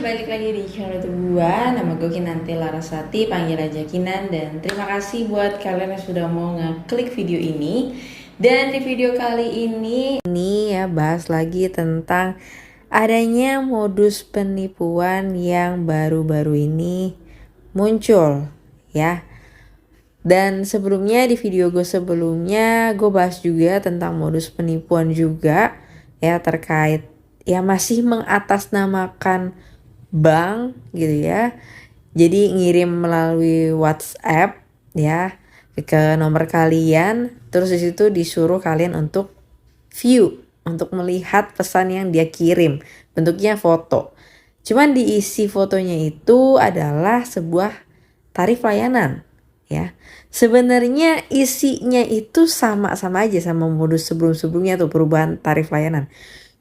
balik lagi di channel YouTube gua. Nama gue Kinanti Larasati, panggil aja Kinan. Dan terima kasih buat kalian yang sudah mau ngeklik video ini. Dan di video kali ini ya bahas lagi tentang adanya modus penipuan yang baru-baru ini muncul ya. Dan sebelumnya di video gue sebelumnya gue bahas juga tentang modus penipuan juga ya, terkait ya masih mengatasnamakan bank gitu ya. Jadi ngirim melalui WhatsApp ya ke nomor kalian, terus di situ disuruh kalian untuk view, untuk melihat pesan yang dia kirim. Bentuknya foto. Cuman diisi fotonya itu adalah sebuah tarif layanan ya. Sebenarnya isinya itu sama-sama aja sama modus sebelum-sebelumnya tuh, perubahan tarif layanan.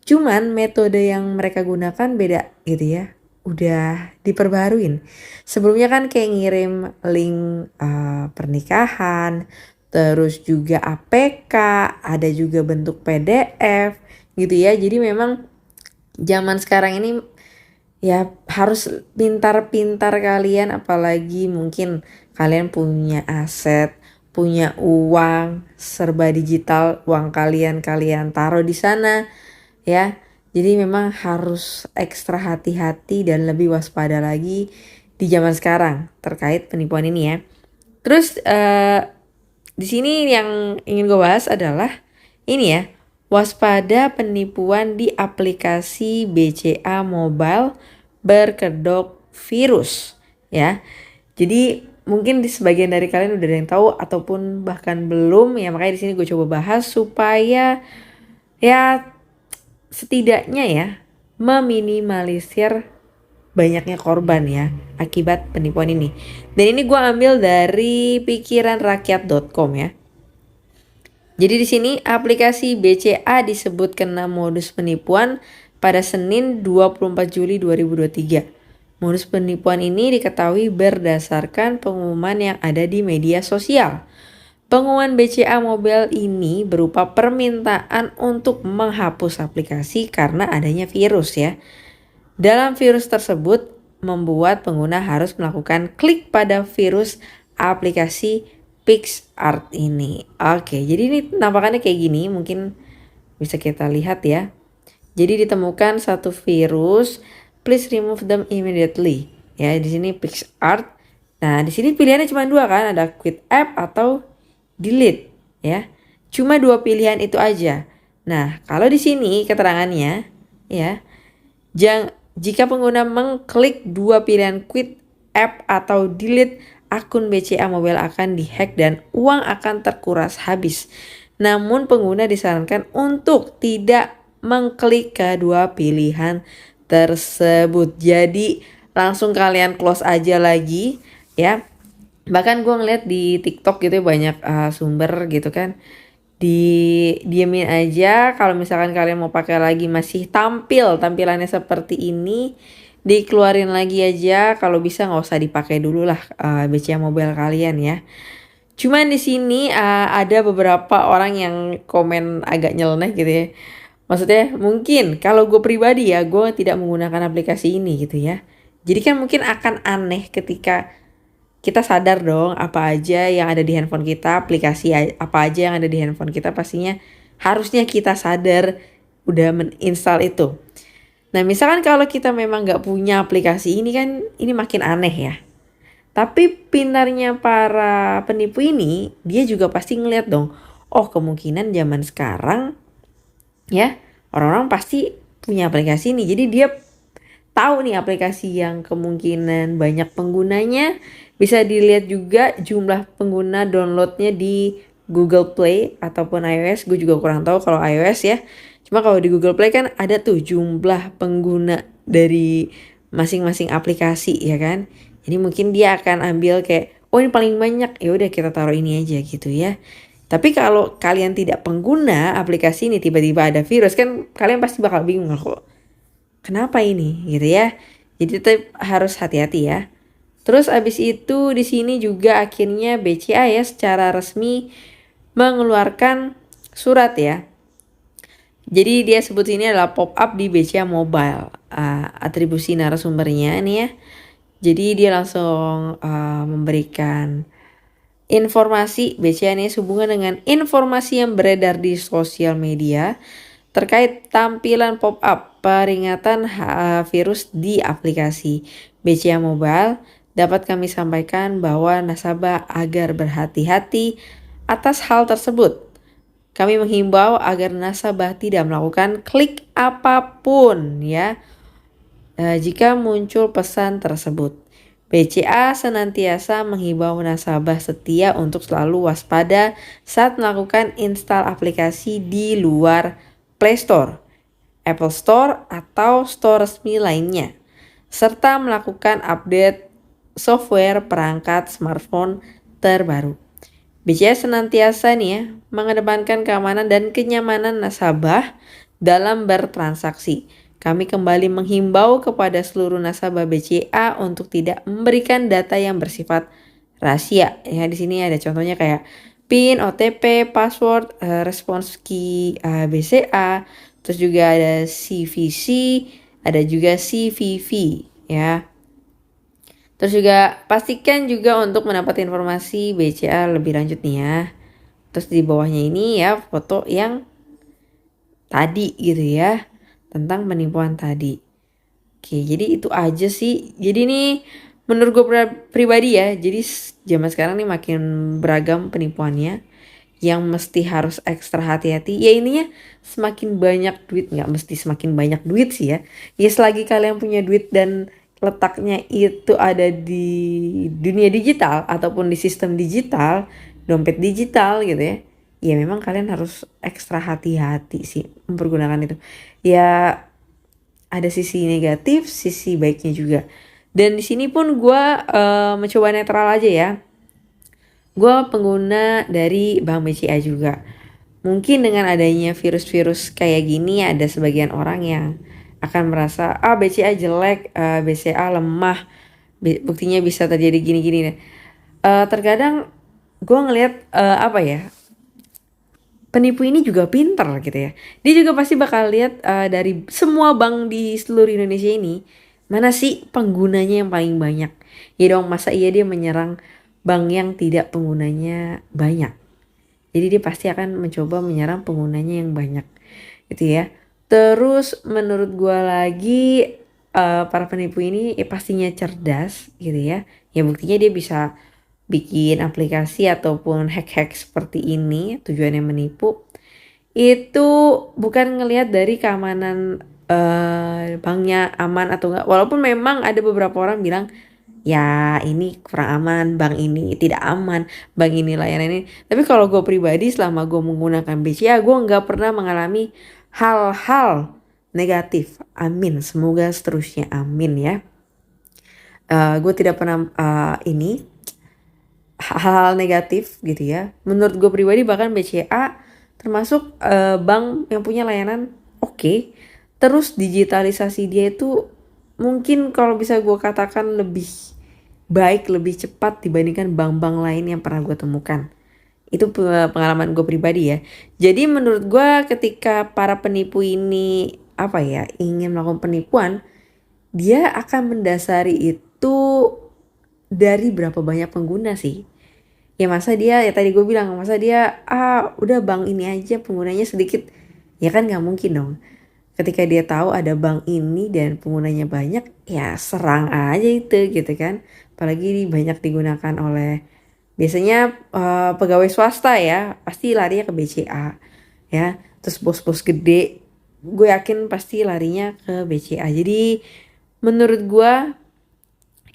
Cuman metode yang mereka gunakan beda gitu ya. Udah diperbaruin. Sebelumnya kan kayak ngirim link pernikahan, terus juga APK, ada juga bentuk PDF gitu ya. Jadi memang zaman sekarang ini ya harus pintar-pintar kalian, apalagi mungkin kalian punya aset, punya uang serba digital, uang kalian taruh di sana ya. Jadi memang harus ekstra hati-hati dan lebih waspada lagi di zaman sekarang terkait penipuan ini ya. Terus di sini yang ingin gue bahas adalah ini ya, waspada penipuan di aplikasi BCA Mobile berkedok virus ya. Jadi mungkin di sebagian dari kalian udah ada yang tahu ataupun bahkan belum ya, makanya di sini gue coba bahas supaya ya setidaknya ya meminimalisir banyaknya korban ya akibat penipuan ini. Dan ini gue ambil dari pikiranrakyat.com ya. Jadi di sini aplikasi BCA disebut kena modus penipuan pada Senin 24 Juli 2023. Modus penipuan ini diketahui berdasarkan pengumuman yang ada di media sosial. Pengumuman BCA Mobile ini berupa permintaan untuk menghapus aplikasi karena adanya virus ya. Dalam virus tersebut membuat pengguna harus melakukan klik pada virus aplikasi PicsArt ini. Oke, jadi ini nampakannya kayak gini, mungkin bisa kita lihat ya. Jadi ditemukan satu virus, please remove them immediately. Ya, di sini PicsArt. Nah, di sini pilihannya cuma dua kan, ada quit app atau delete ya. Cuma dua pilihan itu aja. Nah, kalau di sini keterangannya ya, jika pengguna mengklik dua pilihan quit app atau delete, akun BCA Mobile akan dihack dan uang akan terkuras habis. Namun pengguna disarankan untuk tidak mengklik kedua pilihan tersebut. Jadi langsung kalian close aja lagi ya. Bahkan gue ngeliat di TikTok gitu banyak sumber gitu kan, diemin aja. Kalau misalkan kalian mau pakai lagi masih tampilannya seperti ini, dikeluarin lagi aja. Kalau bisa nggak usah dipakai dulu lah BCA Mobile kalian ya. Cuman di sini ada beberapa orang yang komen agak nyeleneh gitu ya. Maksudnya mungkin kalau gue pribadi ya, gue tidak menggunakan aplikasi ini gitu ya. Jadi kan mungkin akan aneh ketika kita sadar dong apa aja yang ada di handphone kita, aplikasi apa aja yang ada di handphone kita, pastinya harusnya kita sadar udah menginstal itu. Nah misalkan kalau kita memang gak punya aplikasi ini kan, ini makin aneh ya. Tapi pintarnya para penipu ini, dia juga pasti ngeliat dong, oh kemungkinan zaman sekarang ya orang-orang pasti punya aplikasi ini. Jadi dia tahu nih aplikasi yang kemungkinan banyak penggunanya. Bisa dilihat juga jumlah pengguna downloadnya di Google Play ataupun iOS. Gue juga kurang tahu kalau iOS ya. Cuma kalau di Google Play kan ada tuh jumlah pengguna dari masing-masing aplikasi ya kan. Jadi mungkin dia akan ambil kayak, oh ini paling banyak, ya udah kita taruh ini aja gitu ya. Tapi kalau kalian tidak pengguna aplikasi ini, tiba-tiba ada virus kan, kalian pasti bakal bingung kok. Kenapa ini gitu ya. Jadi tetap harus hati-hati ya. Terus abis itu di sini juga akhirnya BCA ya secara resmi mengeluarkan surat ya. Jadi dia sebut ini adalah pop up di BCA Mobile. atribusi narasumbernya nih ya. Jadi dia langsung memberikan informasi BCA nih sehubungan dengan informasi yang beredar di sosial media terkait tampilan pop-up peringatan virus di aplikasi BCA Mobile. Dapat kami sampaikan bahwa nasabah agar berhati-hati atas hal tersebut. Kami menghimbau agar nasabah tidak melakukan klik apapun ya jika muncul pesan tersebut. BCA senantiasa menghimbau nasabah setia untuk selalu waspada saat melakukan install aplikasi di luar Play Store, Apple Store, atau store resmi lainnya, serta melakukan update software perangkat smartphone terbaru. BCA senantiasa nih ya, mengedepankan keamanan dan kenyamanan nasabah dalam bertransaksi. Kami kembali menghimbau kepada seluruh nasabah BCA untuk tidak memberikan data yang bersifat rahasia. Ya, di sini ada contohnya kayak PIN, OTP, password, response key BCA, terus juga ada CVC, ada juga CVV ya. Terus juga pastikan juga untuk mendapat informasi BCA lebih lanjut nih ya. Terus di bawahnya ini ya foto yang tadi gitu ya, tentang penipuan tadi. Oke, jadi itu aja sih. Jadi nih menurut gue pribadi ya, jadi zaman sekarang nih makin beragam penipuannya yang mesti harus ekstra hati-hati. Ya ininya semakin banyak duit, nggak mesti semakin banyak duit sih ya. Ya selagi kalian punya duit dan letaknya itu ada di dunia digital ataupun di sistem digital, dompet digital gitu ya. Ya memang kalian harus ekstra hati-hati sih mempergunakan itu. Ya ada sisi negatif, sisi baiknya juga. Dan di sini pun gue mencoba netral aja ya. Gue pengguna dari Bank BCA juga. Mungkin dengan adanya virus-virus kayak gini ada sebagian orang yang akan merasa BCA jelek, BCA lemah, buktinya bisa terjadi gini-gini. Terkadang gue ngelihat penipu ini juga pinter gitu ya. Dia juga pasti bakal lihat dari semua bank di seluruh Indonesia ini, mana sih penggunanya yang paling banyak. Ya dong, masa iya dia menyerang bank yang tidak penggunanya banyak. Jadi dia pasti akan mencoba menyerang penggunanya yang banyak gitu ya. Terus menurut gue lagi para penipu ini pastinya cerdas gitu ya. Ya buktinya dia bisa bikin aplikasi ataupun hack-hack seperti ini tujuannya menipu. Itu bukan ngelihat dari keamanan banknya aman atau enggak. Walaupun memang ada beberapa orang bilang ya ini kurang aman, bank ini tidak aman, bank ini layanan ini. Tapi kalau gue pribadi selama gue menggunakan BCA, gue nggak pernah mengalami hal-hal negatif. Amin, semoga seterusnya amin ya. Gue tidak pernah hal-hal negatif gitu ya. Menurut gue pribadi bahkan BCA termasuk bank yang punya layanan oke. Terus digitalisasi dia itu mungkin kalau bisa gue katakan lebih baik, lebih cepat dibandingkan bank-bank lain yang pernah gue temukan. Itu pengalaman gue pribadi ya. Jadi menurut gue ketika para penipu ini ingin melakukan penipuan, dia akan mendasari itu dari berapa banyak pengguna sih. Ya masa dia, ya tadi gue bilang, masa dia udah bank ini aja penggunanya sedikit. Ya kan gak mungkin dong. Ketika dia tahu ada bank ini dan penggunanya banyak, ya serang aja itu gitu kan. Apalagi banyak digunakan oleh biasanya pegawai swasta ya, pasti larinya ke BCA ya. Terus bos-bos gede, gue yakin pasti larinya ke BCA. Jadi menurut gue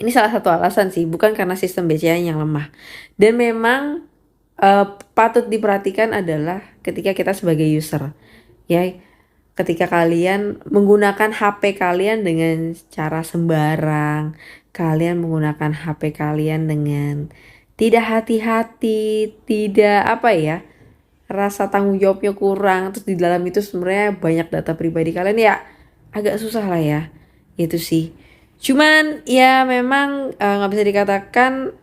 ini salah satu alasan sih, bukan karena sistem BCA yang lemah. Dan memang patut diperhatikan adalah ketika kita sebagai user ya. Ketika kalian menggunakan HP kalian dengan cara sembarang, kalian menggunakan HP kalian dengan tidak hati-hati, tidak rasa tanggung jawabnya kurang, terus di dalam itu sebenarnya banyak data pribadi kalian, ya agak susah lah ya, itu sih. Cuman ya memang gak bisa dikatakan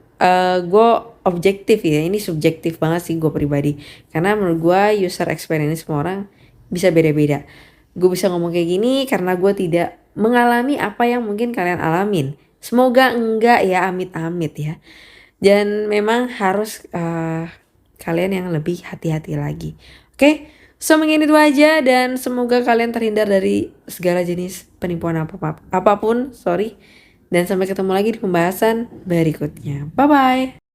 gue objektif ya, ini subjektif banget sih gue pribadi. Karena menurut gue user experience semua orang bisa beda-beda. Gue bisa ngomong kayak gini karena gue tidak mengalami apa yang mungkin kalian alamin. Semoga enggak ya, amit-amit ya. Dan memang harus kalian yang lebih hati-hati lagi. Oke, so mungkin itu aja dan semoga kalian terhindar dari segala jenis penipuan apapun. Dan sampai ketemu lagi di pembahasan berikutnya. Bye-bye.